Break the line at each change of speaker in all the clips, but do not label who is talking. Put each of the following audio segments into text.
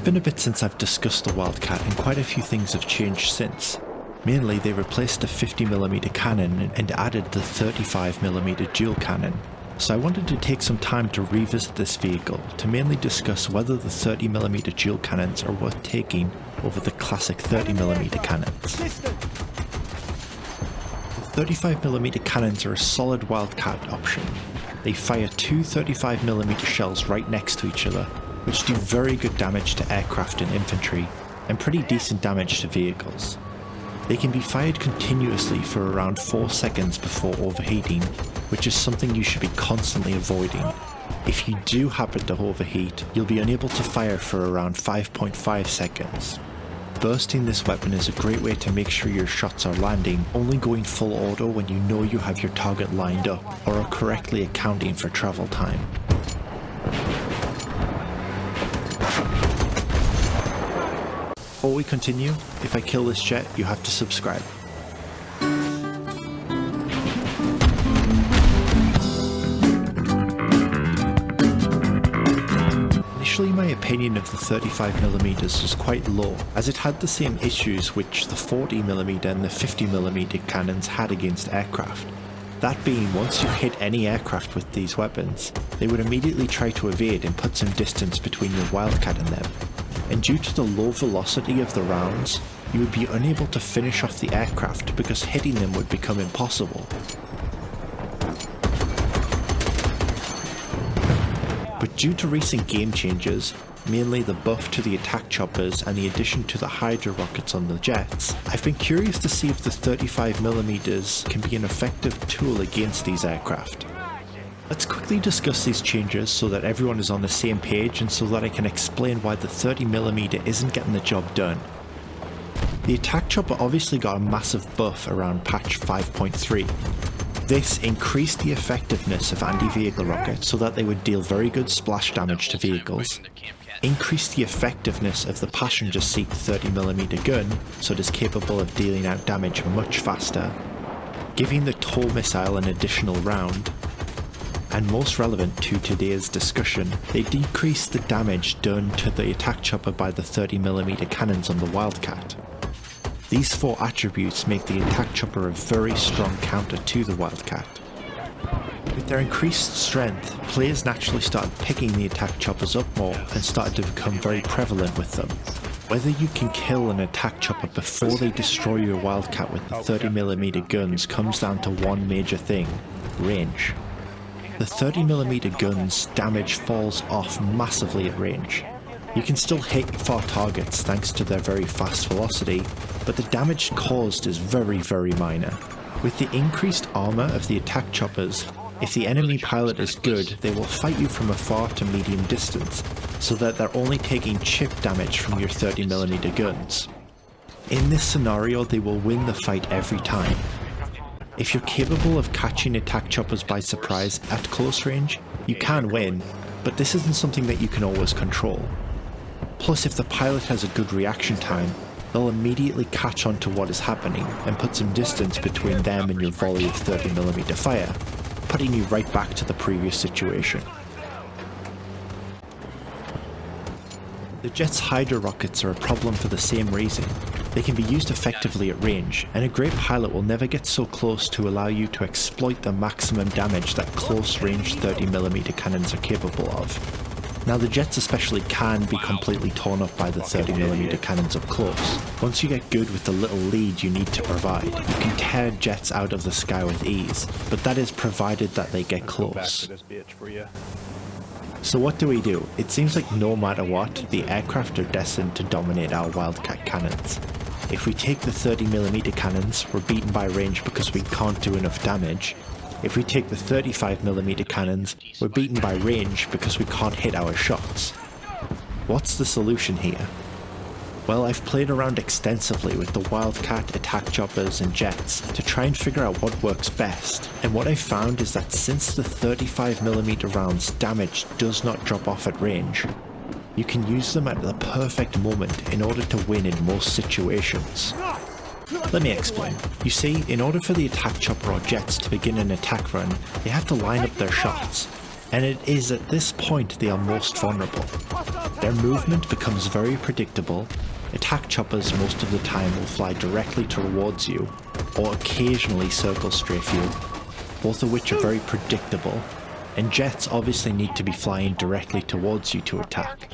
been a bit since I've discussed the Wildcat, and quite a few things have changed since. Mainly, they replaced the 50mm cannon and added the 35mm dual cannon. So I wanted to take some time to revisit this vehicle to mainly discuss whether the 30mm dual cannons are worth taking over the classic 30mm cannons. The 35mm cannons are a solid Wildcat option. They fire two 35mm shells right next to each other, which do very good damage to aircraft and infantry, and pretty decent damage to vehicles. They can be fired continuously for around 4 seconds before overheating, which is something you should be constantly avoiding. If you do happen to overheat, you'll be unable to fire for around 5.5 seconds. Bursting this weapon is a great way to make sure your shots are landing, only going full auto when you know you have your target lined up, or are correctly accounting for travel time. Before we continue, if I kill this jet, you have to subscribe. Initially, my opinion of the 35mm was quite low, as it had the same issues which the 40mm and the 50mm cannons had against aircraft. That being, once you hit any aircraft with these weapons, they would immediately try to evade and put some distance between your Wildcat and them. And due to the low velocity of the rounds, you would be unable to finish off the aircraft because hitting them would become impossible. But due to recent game changes, mainly the buff to the attack choppers and the addition to the Hydra rockets on the jets, I've been curious to see if the 35mm can be an effective tool against these aircraft. Let's quickly discuss these changes so that everyone is on the same page and so that I can explain why the 30mm isn't getting the job done. The attack chopper obviously got a massive buff around patch 5.3. This increased the effectiveness of anti-vehicle rockets so that they would deal very good splash damage to vehicles, increased the effectiveness of the passenger seat 30mm gun so it is capable of dealing out damage much faster, giving the tow missile an additional round, and most relevant to today's discussion, they decreased the damage done to the attack chopper by the 30mm cannons on the Wildcat. These four attributes make the attack chopper a very strong counter to the Wildcat. With their increased strength, players naturally started picking the attack choppers up more and started to become very prevalent with them. Whether you can kill an attack chopper before they destroy your Wildcat with the 30mm guns comes down to one major thing: range. The 30mm guns' damage falls off massively at range. You can still hit far targets thanks to their very fast velocity, but the damage caused is very minor. With the increased armor of the attack choppers, if the enemy pilot is good, they will fight you from a far to medium distance, so that they're only taking chip damage from your 30mm guns. In this scenario, they will win the fight every time. If you're capable of catching attack choppers by surprise at close range, you can win, but this isn't something that you can always control. Plus, if the pilot has a good reaction time, they'll immediately catch on to what is happening and put some distance between them and your volley of 30mm fire, putting you right back to the previous situation. The jet's Hydra rockets are a problem for the same reason. They can be used effectively at range, and a great pilot will never get so close to allow you to exploit the maximum damage that close-range 30mm cannons are capable of. Now, the jets especially can be completely torn up by the 30mm cannons up close. Once you get good with the little lead you need to provide, you can tear jets out of the sky with ease, but that is provided that they get close. So what do? It seems like no matter what, the aircraft are destined to dominate our Wildcat cannons. If we take the 30mm cannons, we're beaten by range because we can't do enough damage. If we take the 35mm cannons, we're beaten by range because we can't hit our shots. What's the solution here? Well, I've played around extensively with the Wildcat, attack choppers and jets to try and figure out what works best, and what I've found is that since the 35mm rounds damage does not drop off at range, you can use them at the perfect moment in order to win in most situations. Let me explain. You see, in order for the attack chopper or jets to begin an attack run, they have to line up their shots. and it is at this point they are most vulnerable. Their movement becomes very predictable. Attack choppers most of the time will fly directly towards you, or occasionally circle strafe you, both of which are very predictable, and jets obviously need to be flying directly towards you to attack.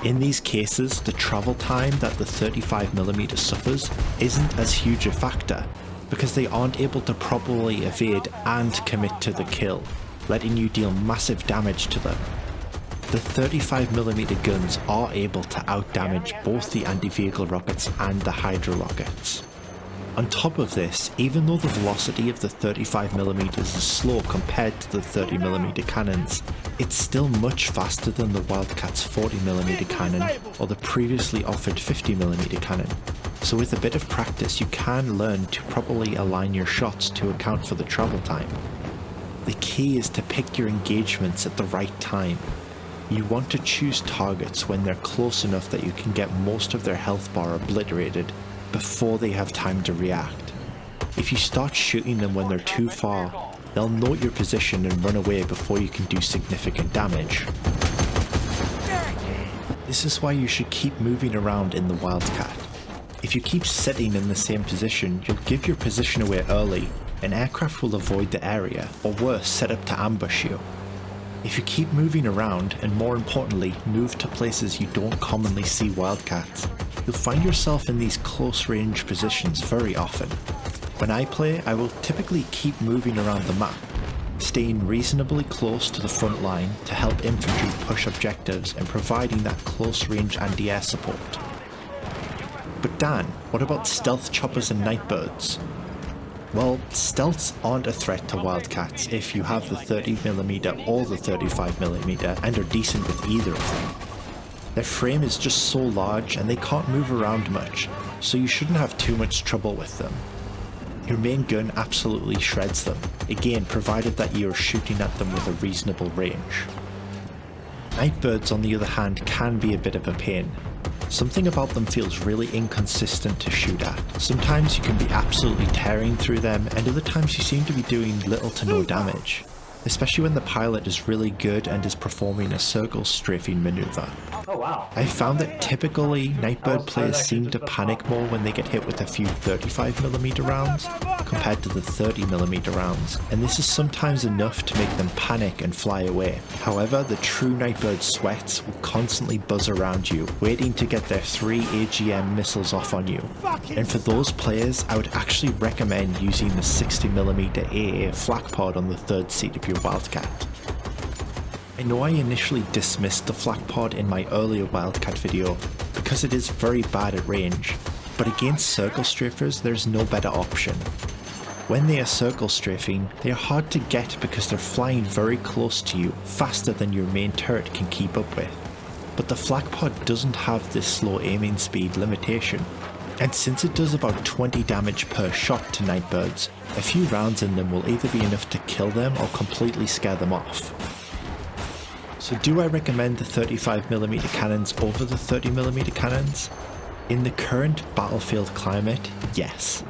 In these cases, the travel time that the 35mm suffers isn't as huge a factor, because they aren't able to properly evade and commit to the kill, letting you deal massive damage to them. The 35mm guns are able to outdamage both the anti-vehicle rockets and the Hydra rockets. On top of this, even though the velocity of the 35mm is slow compared to the 30mm cannons, it's still much faster than the Wildcat's 40mm cannon or the previously offered 50mm cannon. So with a bit of practice you can learn to properly align your shots to account for the travel time. The key is to pick your engagements at the right time. You want to choose targets when they're close enough that you can get most of their health bar obliterated before they have time to react. If you start shooting them when they're too far, they'll note your position and run away before you can do significant damage. This is why you should keep moving around in the Wildcat. If you keep sitting in the same position, you'll give your position away early, and aircraft will avoid the area, or worse, set up to ambush you. If you keep moving around, and more importantly, move to places you don't commonly see Wildcats, you'll find yourself in these close range positions very often. When I play, I will typically keep moving around the map, staying reasonably close to the front line to help infantry push objectives and providing that close range anti-air support. But Dan, what about stealth choppers and Nightbirds? Well, stealths aren't a threat to Wildcats if you have the 30mm or the 35mm and are decent with either of them. Their frame is just so large and they can't move around much, so you shouldn't have too much trouble with them. Your main gun absolutely shreds them, again provided that you are shooting at them with a reasonable range. Nightbirds on the other hand can be a bit of a pain. Something about them feels really inconsistent to shoot at. Sometimes you can be absolutely tearing through them, and other times you seem to be doing little to no damage, especially when the pilot is really good and is performing a circle strafing maneuver.
Oh wow.
I found that typically Nightbird players seem to panic more when they get hit with a few 35mm rounds compared to the 30mm rounds, and this is sometimes enough to make them panic and fly away. However, the true Nightbird sweats will constantly buzz around you, waiting to get their 3 AGM missiles off on you. And for those players, I would actually recommend using the 60mm AA Flak Pod on the third seat of your Wildcat. I know I initially dismissed the Flak Pod in my earlier Wildcat video because it is very bad at range, but against circle strafers there's no better option. When they are circle strafing, they are hard to get because they're flying very close to you, faster than your main turret can keep up with. But the Flak Pod doesn't have this slow aiming speed limitation, and since it does about 20 damage per shot to Nightbirds, a few rounds in them will either be enough to kill them or completely scare them off. So do I recommend the 35mm cannons over the 30mm cannons? In the current battlefield climate, yes.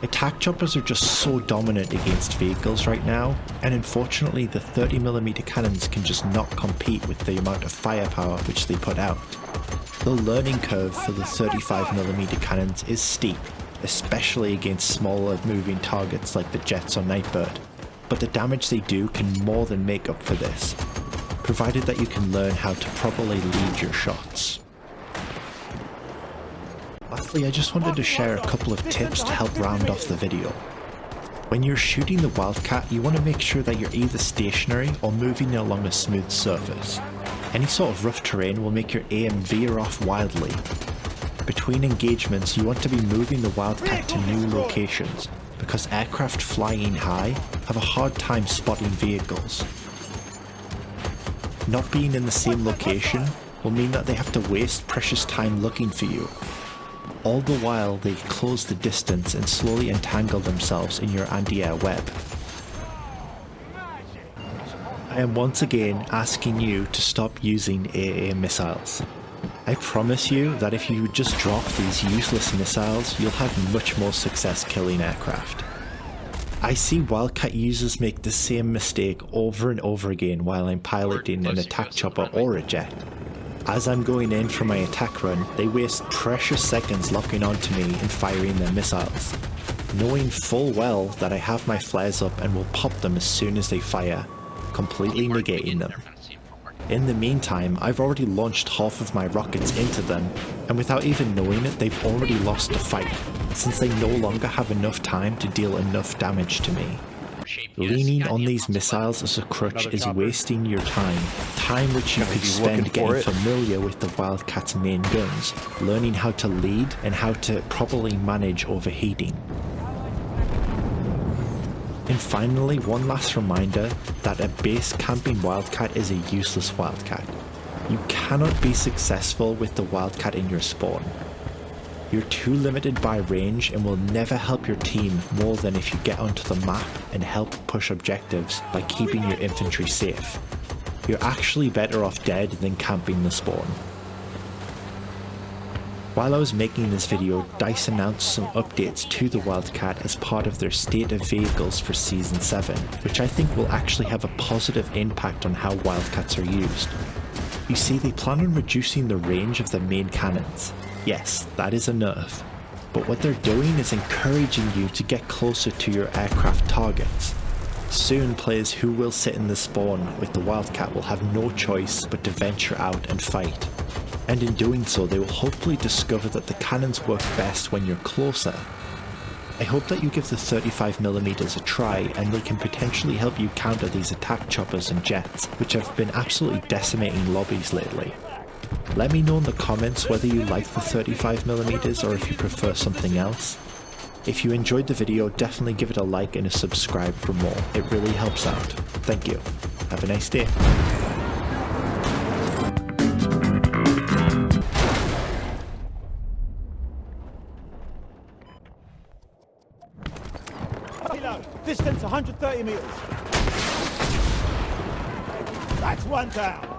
Attack choppers are just so dominant against vehicles right now, and unfortunately the 30mm cannons can just not compete with the amount of firepower which they put out. The learning curve for the 35mm cannons is steep, especially against smaller moving targets like the jets or Nightbird, but the damage they do can more than make up for this, provided that you can learn how to properly lead your shots. Lastly, I just wanted to share a couple of tips to help round off the video. When you're shooting the Wildcat, you want to make sure that you're either stationary or moving along a smooth surface. Any sort of rough terrain will make your aim veer off wildly. Between engagements, you want to be moving the Wildcat to new locations, because aircraft flying high have a hard time spotting vehicles. Not being in the same location will mean that they have to waste precious time looking for you. All the while they close the distance and slowly entangle themselves in your anti-air web. I am once again asking you to stop using AA missiles. I promise you that if you just drop these useless missiles, you'll have much more success killing aircraft. I see Wildcat users make the same mistake over and over again while I'm piloting an attack chopper or a jet. As I'm going in for my attack run, they waste precious seconds locking onto me and firing their missiles, knowing full well that I have my flares up and will pop them as soon as they fire, completely negating them. In the meantime, I've already launched half of my rockets into them, and without even knowing it, they've already lost the fight, since they no longer have enough time to deal enough damage to me. Leaning on these missiles as a crutch is wasting your time which you could spend getting familiar with the Wildcat's main guns, learning how to lead and how to properly manage overheating. And finally, one last reminder that a base camping Wildcat is a useless Wildcat. You cannot be successful with the Wildcat in your spawn. You're too limited by range and will never help your team more than if you get onto the map and help push objectives by keeping your infantry safe. You're actually better off dead than camping the spawn. While I was making this video, DICE announced some updates to the Wildcat as part of their State of Vehicles for Season 7, which I think will actually have a positive impact on how Wildcats are used. You see, they plan on reducing the range of the main cannons. Yes, that is a nerf, but what they're doing is encouraging you to get closer to your aircraft targets. Soon, players who will sit in the spawn with the Wildcat will have no choice but to venture out and fight. And in doing so, they will hopefully discover that the cannons work best when you're closer. I hope that you give the 35mm a try, and they can potentially help you counter these attack choppers and jets, which have been absolutely decimating lobbies lately. Let me know in the comments whether you like the 35mm or if you prefer something else. If you enjoyed the video, definitely give it a like and a subscribe for more. It really helps out. Thank you. Have a nice day.
Distance 130 meters. That's one down.